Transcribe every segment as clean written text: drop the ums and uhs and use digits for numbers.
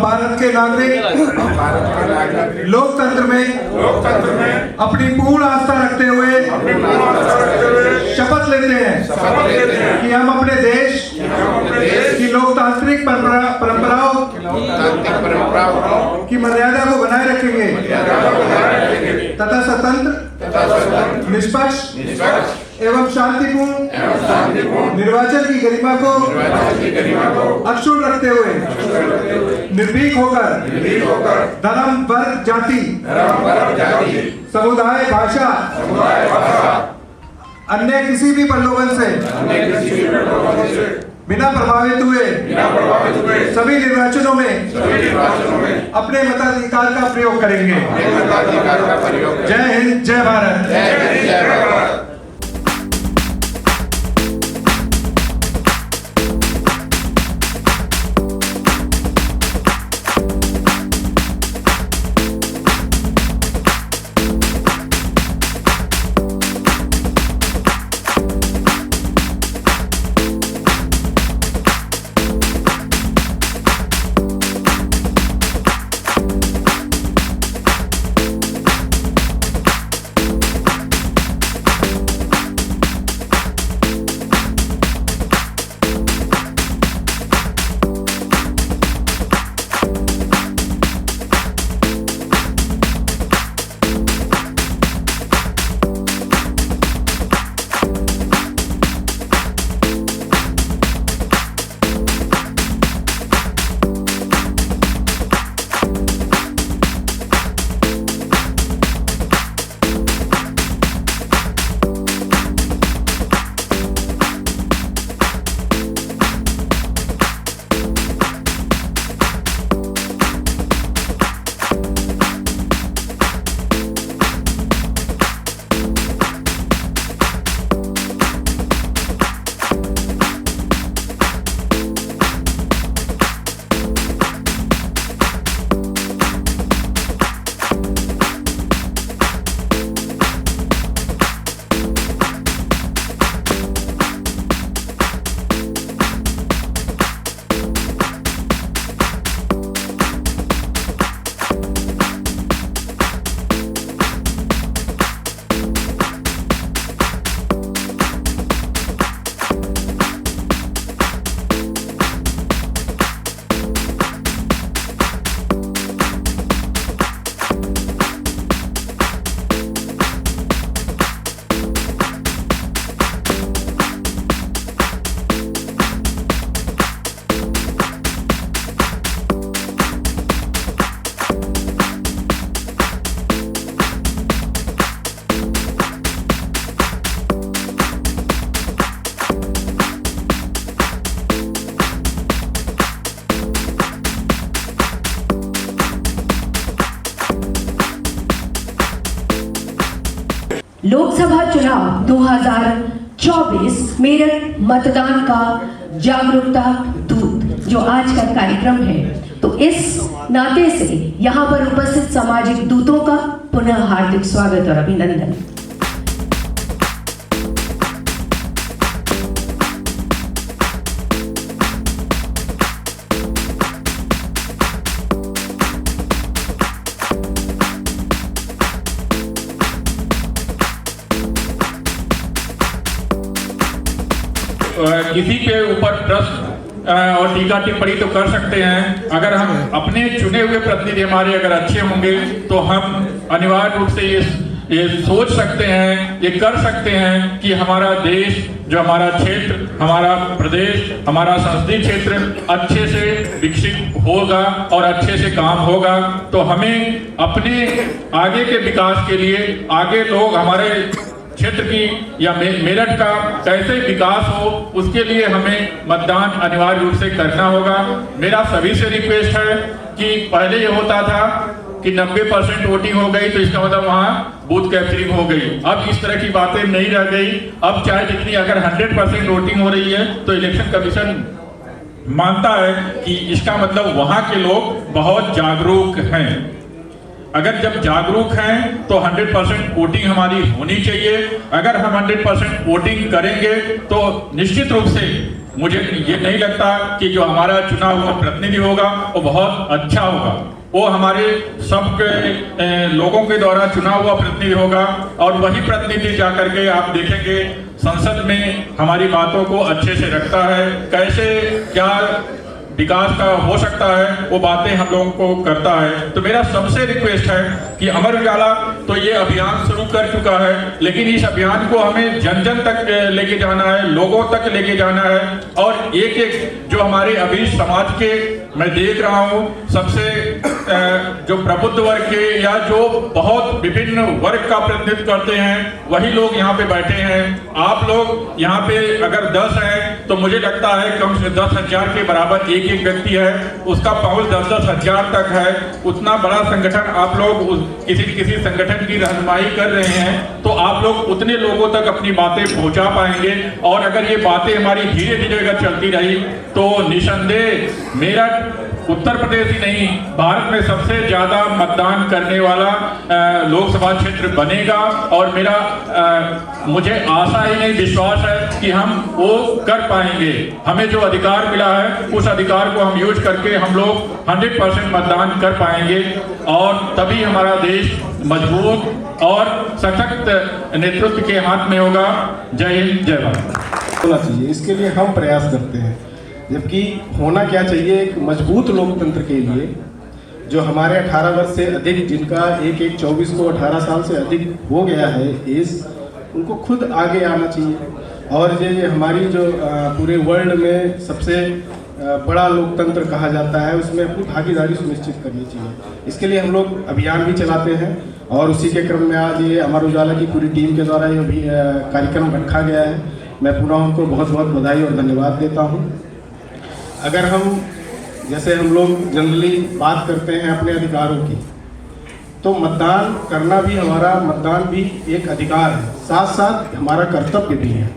भारत के नागरिक लोकतंत्र में अपनी पूर्ण आस्था रखते हुए शपथ लेते हैं कि हम अपने देश की लोकतांत्रिक परंपराओं की मर्यादा को बनाए रखेंगे तथा स्वतंत्र, निष्पक्ष एवं शांतिपूर्ण निर्वाचन की गरिमा को अक्षुण्ण रखते हुए निर्भीक होकर धर्म, वर्ग, जाति, समुदाय, भाषा अन्य किसी भी प्रलोभन से बिना प्रभावित हुए सभी निर्वाचनों में अपने मताधिकार का प्रयोग करेंगे। जय हिंद, जय भारत। लोकसभा चुनाव 2024 मेरठ मतदान का जागरूकता दूत जो आज का कार्यक्रम है, तो इस नाते से यहाँ पर उपस्थित सामाजिक दूतों का पुनः हार्दिक स्वागत और अभिनंदन। किसी के ऊपर ट्रस्ट और टीका टिप्पणी तो कर सकते हैं। अगर हम अपने चुने हुए प्रतिनिधि हमारे अगर अच्छे होंगे तो हम अनिवार्य रूप से ये सोच सकते हैं, ये कर सकते हैं कि हमारा देश, जो हमारा क्षेत्र, हमारा प्रदेश, हमारा संसदीय क्षेत्र अच्छे से विकसित होगा और अच्छे से काम होगा। तो हमें अपने आगे के विकास के लिए, आगे लोग हमारे क्षेत्र की या मेरठ का कैसे विकास हो, उसके लिए हमें मतदान अनिवार्य रूप से करना होगा। मेरा सभी से रिक्वेस्ट है कि पहले ये होता था कि 90% वोटिंग हो गई तो इसका मतलब वहाँ बूथ कैप्चरिंग हो गई। अब इस तरह की बातें नहीं रह गई। अब चाहे जितनी अगर 100% वोटिंग हो रही है तो इलेक्शन कमीशन मानता है कि इसका मतलब वहाँ के लोग बहुत जागरूक हैं। अगर जब जागरूक हैं तो 100% वोटिंग हमारी होनी चाहिए। अगर हम 100% वोटिंग करेंगे तो निश्चित रूप से मुझे ये नहीं लगता कि जो हमारा चुना हुआ प्रतिनिधि होगा वो बहुत अच्छा होगा। वो हमारे सब लोगों के द्वारा चुना हुआ प्रतिनिधि होगा और वही प्रतिनिधि जाकर के आप देखेंगे संसद में हमारी बातों को अच्छे से रखता है, कैसे क्या विकास का हो सकता है वो बातें हम लोगों को करता है। तो मेरा सबसे रिक्वेस्ट है कि अमर उजाला तो ये अभियान शुरू कर चुका है, लेकिन इस अभियान को हमें जन जन तक लेके जाना है, लोगों तक लेके जाना है। और एक एक जो हमारे अभी समाज के मैं देख रहा हूँ सबसे जो प्रबुद्ध वर्ग के या जो बहुत विभिन्न वर्ग का प्रतिनिधित्व करते हैं वही लोग यहाँ पे बैठे हैं। आप लोग यहाँ पे अगर 10 हैं तो मुझे लगता है कम से 10,000 के बराबर एक व्यक्ति है, उसका पहुंच 10-10 हजार तक है। उतना बड़ा संगठन आप लोग किसी संगठन की रहनुमाई कर रहे हैं तो आप लोग उतने लोगों तक अपनी बातें पहुंचा पाएंगे। और अगर ये बातें हमारी धीरे धीरे अगर चलती रही तो निसंदेह मेरठ उत्तर प्रदेश ही नहीं भारत में सबसे ज्यादा मतदान करने वाला लोकसभा क्षेत्र बनेगा। और मेरा मुझे आशा ही नहीं विश्वास है कि हम वो कर पाएंगे। हमें जो अधिकार मिला है उस अधिकार को हम यूज करके हम लोग 100% मतदान कर पाएंगे और तभी हमारा देश मजबूत और सशक्त नेतृत्व के हाथ में होगा। जय हिंद, जय भारत। होना चाहिए, इसके लिए हम प्रयास करते हैं। जबकि होना क्या चाहिए, एक मजबूत लोकतंत्र के लिए जो हमारे 18 वर्ष से अधिक जिनका एक 24 को 18 साल से अधिक हो गया है एज, उनको खुद आगे आना चाहिए। और ये हमारी जो पूरे वर्ल्ड में सबसे बड़ा लोकतंत्र कहा जाता है उसमें अपनी भागीदारी सुनिश्चित करनी चाहिए। इसके लिए हम लोग अभियान भी चलाते हैं और उसी के क्रम में आज ये अमर उजाला की पूरी टीम के द्वारा ये भी कार्यक्रम रखा गया है। मैं पुनः उनको बहुत बहुत बधाई और धन्यवाद देता हूँ। अगर हम जैसे हम लोग जनरली बात करते हैं अपने अधिकारों की, तो मतदान करना भी मतदान भी एक अधिकार है, साथ साथ हमारा कर्तव्य भी है।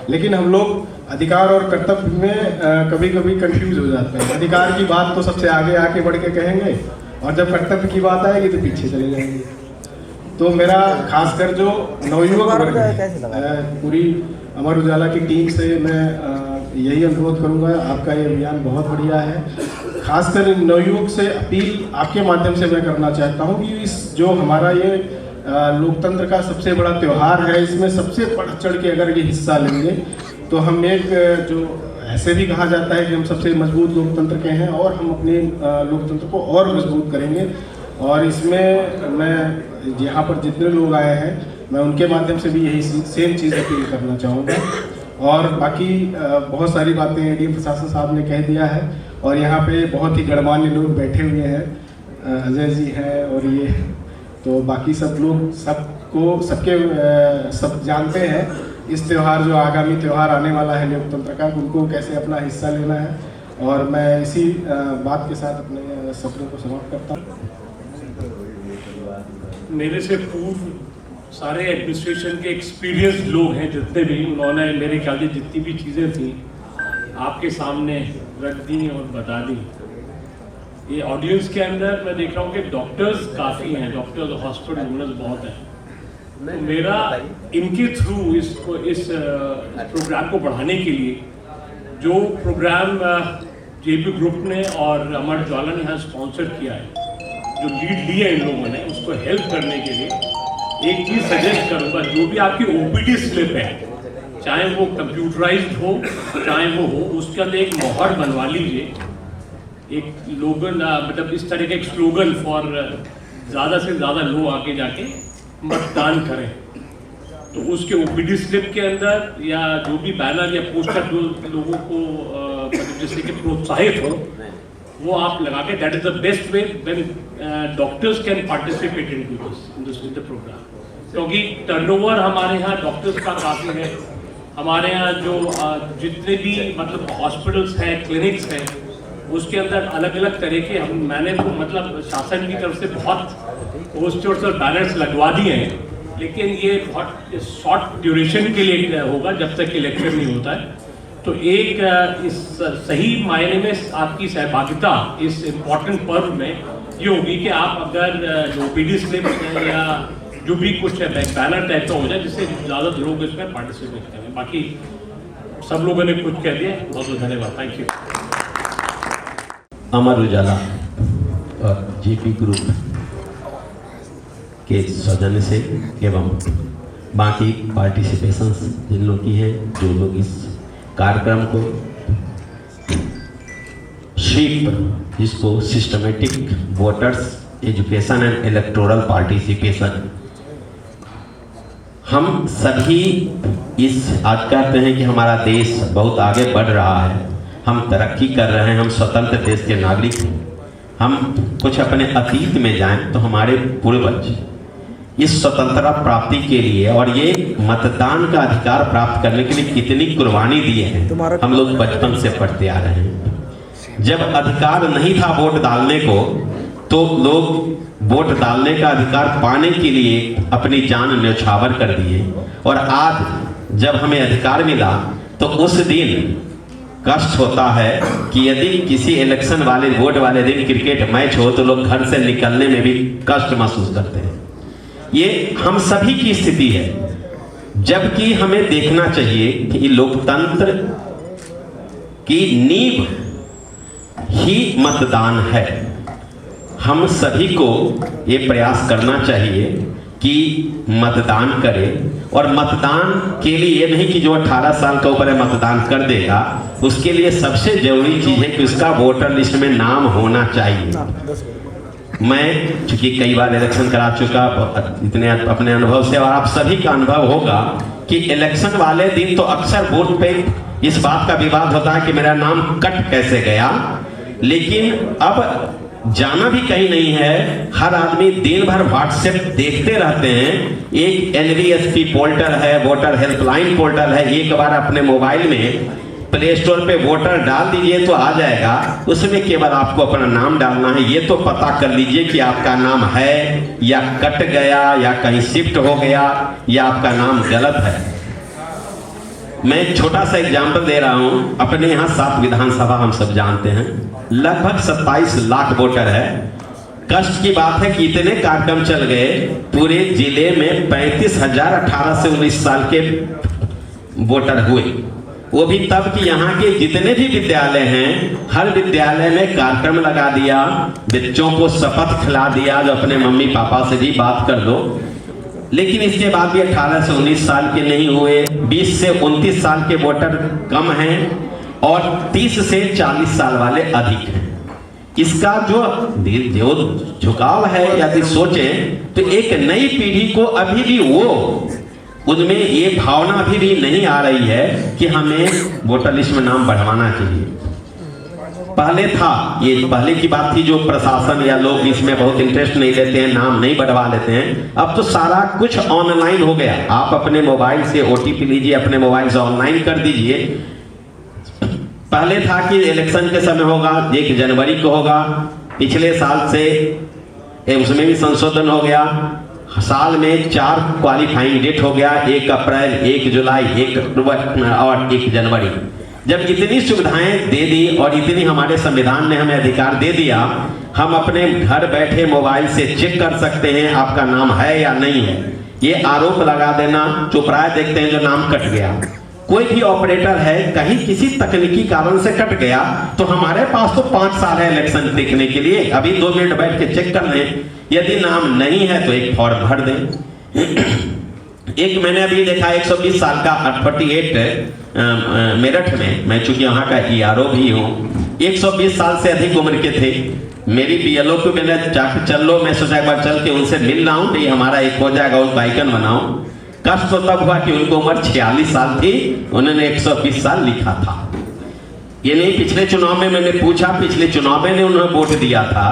लेकिन हम लोग अधिकार और कर्तव्य में कभी कभी कंफ्यूज हो जाते हैं। अधिकार की बात तो सबसे आगे आके बढ़ के कहेंगे और जब कर्तव्य की बात आएगी तो पीछे चले जाएंगे। तो मेरा खासकर जो नवयुवक वर्ग है, पूरी अमर उजाला की टीम से मैं यही अनुरोध करूंगा, आपका ये अभियान बहुत बढ़िया है। खासकर नवयुवक से अपील आपके माध्यम से मैं करना चाहता हूं कि इस जो हमारा ये लोकतंत्र का सबसे बड़ा त्यौहार है, इसमें सबसे बढ़ चढ़ के अगर ये हिस्सा लेंगे तो हम एक जो ऐसे भी कहा जाता है कि हम सबसे मजबूत लोकतंत्र के हैं और हम अपने लोकतंत्र को और मजबूत करेंगे। और इसमें मैं यहाँ पर जितने लोग आए हैं मैं उनके माध्यम से भी यही सेम चीज़ अपील करना चाहूँगा। और बाकी बहुत सारी बातें एडीएम प्रशासन साहब ने कह दिया है और यहाँ पे बहुत ही गणमान्य लोग बैठे हुए हैं, अजय जी हैं और ये, तो बाकी सब लोग सब जानते हैं इस त्यौहार जो आगामी त्यौहार आने वाला है लोकतंत्र का, उनको कैसे अपना हिस्सा लेना है। और मैं इसी बात के साथ अपने सत्रों को समाप्त करता हूँ। मेरे से पूर्व सारे एडमिनिस्ट्रेशन के एक्सपीरियंस लोग हैं जितने भी, उन्होंने मेरे ख्याल से जितनी भी चीज़ें थी आपके सामने रख दी और बता दी। ये ऑडियंस के अंदर मैं देख रहा हूँ कि डॉक्टर्स काफ़ी हैं, डॉक्टर्स हॉस्पिटल ओनर्स बहुत हैं। तो मेरा इनके थ्रू इस प्रोग्राम को बढ़ाने के लिए जो प्रोग्राम जेपी ग्रुप ने और अमर उजाला ने यहाँ स्पॉन्सर किया है, जो लीड लिया इन लोगों ने, उसको हेल्प करने के लिए एक चीज़ सजेस्ट करूँगा, जो भी आपकी ओपीडी स्लिप है, चाहे वो कंप्यूटराइज्ड हो चाहे वो हो, उसके अंदर एक मोहर बनवा लीजिए, एक लोगन मतलब इस तरह का एक स्लोगन फॉर ज़्यादा से ज़्यादा लोग आके जाके मतदान करें। तो उसके ओपीडी स्लिप के अंदर या जो भी बैनर या पोस्टर जो लोगों को मतलब जिससे कि प्रोत्साहित हो वो आप लगा के, that is the best way when doctors can participate in this program. क्योंकि टर्नओवर हमारे यहाँ डॉक्टर्स का काफ़ी है, हमारे यहाँ जो जितने भी मतलब हॉस्पिटल्स हैं, क्लिनिक्स हैं, उसके अंदर अलग अलग तरह के मैंने तो मतलब शासन की तरफ से बहुत पोस्टर्स और बैनर्स लगवा दिए हैं, लेकिन ये बहुत शॉर्ट ड्यूरेशन के लिए होगा जब तक इलेक्शन नहीं होता है। तो एक इस सही मायने में आपकी सहभागिता इस इम्पोर्टेंट पर्व में ये होगी कि आप अगर जो ओपीडी स्लिप या जो भी कुछ बैनर टाइप का हो जाए जिससे ज़्यादा लोग इसमें पार्टिसिपेट करें। बाकी सब लोगों ने कुछ कह दिया, बहुत बहुत धन्यवाद, थैंक यू। अमर उजाला और जेपी ग्रुप के सौजन्य से एवं बाकी पार्टिसिपेशंस जिन लोग की हैं, जो लोग इस कार्यक्रम को स्वीप, जिसको systematic voters education and electoral participation, हम सभी इस आज कहते हैं कि हमारा देश बहुत आगे बढ़ रहा है, हम तरक्की कर रहे हैं, हम स्वतंत्र देश के नागरिक हैं। हम कुछ अपने अतीत में जाएं तो हमारे पूर्वज इस स्वतंत्रता प्राप्ति के लिए और ये मतदान का अधिकार प्राप्त करने के लिए कितनी कुर्बानी दिए हैं, हम लोग बचपन से पढ़ते आ रहे हैं। जब अधिकार नहीं था वोट डालने को, तो लोग वोट डालने का अधिकार पाने के लिए अपनी जान न्यौछावर कर दिए, और आज जब हमें अधिकार मिला तो उस दिन कष्ट होता है कि यदि किसी इलेक्शन वाले वोट वाले दिन क्रिकेट मैच हो तो लोग घर से निकलने में भी कष्ट महसूस करते हैं। ये हम सभी की स्थिति है, जबकि हमें देखना चाहिए कि लोकतंत्र की नींव ही मतदान है। हम सभी को ये प्रयास करना चाहिए कि मतदान करें, और मतदान के लिए ये नहीं कि जो 18 साल का ऊपर है मतदान कर देगा, उसके लिए सबसे जरूरी चीज़ है कि उसका वोटर लिस्ट में नाम होना चाहिए। मैं चूंकि कई बार इलेक्शन करा चुका, इतने अपने अनुभव से, और आप सभी का अनुभव होगा कि इलेक्शन वाले दिन तो अक्सर वोट पे इस बात का विवाद होता है कि मेरा नाम कट कैसे गया, लेकिन अब जाना भी कहीं नहीं है। हर आदमी दिन भर व्हाट्सएप देखते रहते हैं। एक NVSP पोर्टल है, वोटर हेल्पलाइन पोर्टल है, एक बार अपने मोबाइल में प्ले स्टोर पे वोटर डाल दीजिए तो आ जाएगा। उसमें केवल आपको अपना नाम डालना है, ये तो पता कर लीजिए कि आपका नाम है या कट गया या कहीं शिफ्ट हो गया या आपका नाम गलत है। मैं एक छोटा सा एग्जाम्पल दे रहा हूं। अपने यहाँ 7 विधानसभा हम सब जानते हैं, लगभग 27 लाख वोटर है। कष्ट की बात है कि इतने कार्यक्रम चल गए, पूरे जिले में 35,000 18 से 19 साल के वोटर हुए। वो भी तब कि यहाँ के जितने भी विद्यालय हैं, हर विद्यालय में कार्यक्रम लगा दिया, बच्चों को शपथ खिला दिया, जो अपने मम्मी पापा से भी बात कर लो। लेकिन इसके बाद भी 18 से 19 साल के नहीं हुए, 20 से 29 साल के वोटर कम हैं और 30 से 40 साल वाले अधिक हैं। इसका जो झुकाव है, यदि सोचें तो एक नई पीढ़ी को अभी भी उनमें ये भावना अभी भी नहीं आ रही है कि हमें वोटर लिस्ट में नाम बढ़वाना चाहिए। पहले था, ये पहले की बात थी, जो प्रशासन या लोग इसमें बहुत इंटरेस्ट नहीं लेते हैं, नाम नहीं बढ़वा लेते हैं। अब तो सारा कुछ ऑनलाइन हो गया। आप अपने मोबाइल से OTP लीजिए, अपने मोबाइल से ऑनलाइन कर दीजिए। पहले था कि इलेक्शन के समय होगा, 1 जनवरी को होगा, पिछले साल से उसमें भी संशोधन हो गया। साल में 4 क्वालिफाइंग डेट हो गया, 1 अप्रैल, 1 जुलाई, 1 अक्टूबर और 1 जनवरी। जब इतनी सुविधाएं दे दी और इतनी हमारे संविधान ने हमें अधिकार दे दिया, हम अपने घर बैठे मोबाइल से चेक कर सकते हैं आपका नाम है या नहीं है। ये आरोप लगा देना, चुपराए देखते हैं जो नाम कट गया। कोई भी ऑपरेटर है, कहीं किसी तकनीकी कारण से कट गया तो हमारे पास तो 5 साल है इलेक्शन देखने के लिए। अभी 2 मिनट बैठ के चेक कर लें, यदि नाम नहीं है तो एक फॉर्म भर दें। एक मैंने अभी देखा 120 साल का 48 मेरठ में, मैं चूंकि यहाँ का ERO भी हूँ, 120 साल से अधिक उम्र के थे। मेरी BLO को मैंने जाकर चल लो, मैं सोचा एक बार चल के उनसे मिल रहा हूँ, हमारा एक हो जाएगा, उनको आइकन बनाओ। कष्ट तो तब हुआ कि उनको उम्र 46 साल थी, उन्होंने 120 साल लिखा था। ये नहीं पिछले चुनाव में मैंने पूछा, पिछले चुनाव में उन्होंने वोट दिया था,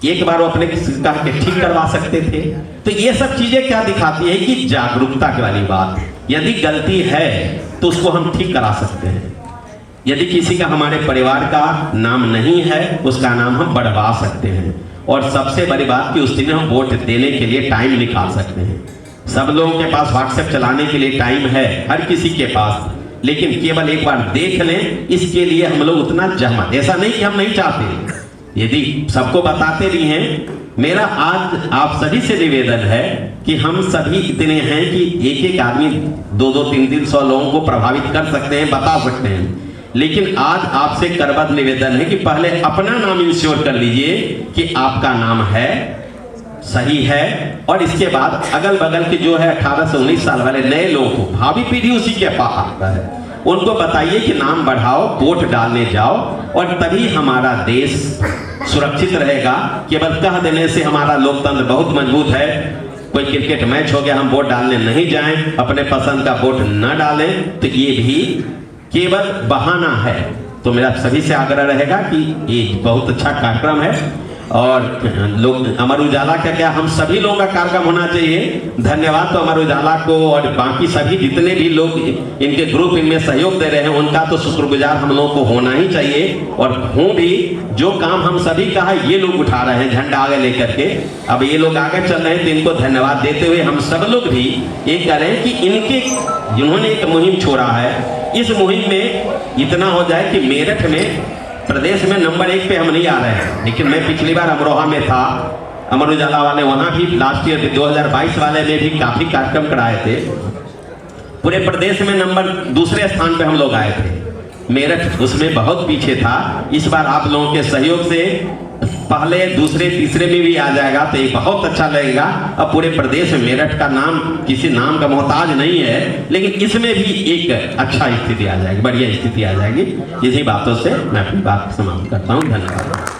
एक बार वो अपने कहा कि ठीक करवा सकते थे। तो ये सब चीजें क्या दिखाती है कि जागरूकता की वाली बात, यदि गलती है तो उसको हम ठीक करा सकते हैं। यदि किसी का हमारे परिवार का नाम नहीं है, उसका नाम हम बढ़वा सकते हैं। और सबसे बड़ी बात कि उस दिन हम वोट देने के लिए टाइम निकाल सकते हैं। सब लोगों के पास व्हाट्सएप चलाने के लिए टाइम है, हर किसी के पास, लेकिन केवल एक बार देख लें, इसके लिए हम लोग उतना जहमत, ऐसा नहीं कि हम नहीं चाहते, यदि सबको बताते भी हैं मेरा आज आप सभी से निवेदन है कि हम सभी इतने हैं कि एक एक आदमी 200, 300 लोगों को प्रभावित कर सकते हैं, बता सकते हैं। लेकिन आज आपसे करबद्ध निवेदन है कि पहले अपना नाम इंश्योर कर लीजिए कि आपका नाम है, सही है, और इसके बाद अगल बगल के जो है 18 से 19 साल वाले नए लोगों को, भावी पीढ़ी उसी के पास आता है, उनको बताइए कि नाम बढ़ाओ, वोट डालने जाओ, और तभी हमारा देश सुरक्षित रहेगा। केवल कह देने से हमारा लोकतंत्र बहुत मजबूत है। कोई क्रिकेट मैच हो गया, हम वोट डालने नहीं जाएं, अपने पसंद का वोट न डालें, तो ये भी केवल बहाना है। तो मेरा सभी से आग्रह रहेगा कि ये बहुत अच्छा कार्यक्रम है, और लोग अमर उजाला का क्या, हम सभी लोगों का कार्यक्रम होना चाहिए। धन्यवाद तो अमर उजाला को और बाकी सभी जितने भी लोग इनके ग्रुप इनमें सहयोग दे रहे हैं, उनका तो शुक्रगुजार हम लोगों को होना ही चाहिए। और हूँ भी, जो काम हम सभी का है ये लोग उठा रहे हैं झंडा आगे लेकर के, अब ये लोग आगे चल रहे हैं, तो इनको धन्यवाद देते हुए हम सब लोग भी ये करें कि इनके जिन्होंने एक मुहिम छोड़ा है, इस मुहिम में इतना हो जाए कि मेरठ में प्रदेश में नंबर 1 पे हम नहीं आ रहे हैं। लेकिन मैं पिछली बार अमरोहा में था, अमर उजाला वाले वहाँ भी लास्ट ईयर 2022 वाले में भी काफ़ी कार्यक्रम कराए थे। पूरे प्रदेश में नंबर 2 स्थान पे हम लोग आए थे। मेरठ उसमें बहुत पीछे था। इस बार आप लोगों के सहयोग से पहले, दूसरे, तीसरे में भी आ जाएगा, तो ये बहुत अच्छा लगेगा। अब पूरे प्रदेश में मेरठ का नाम किसी नाम का मोहताज नहीं है, लेकिन इसमें भी एक अच्छा स्थिति आ जाएगी, बढ़िया स्थिति आ जाएगी। इसी बातों से मैं अपनी बात समाप्त करता हूँ। धन्यवाद।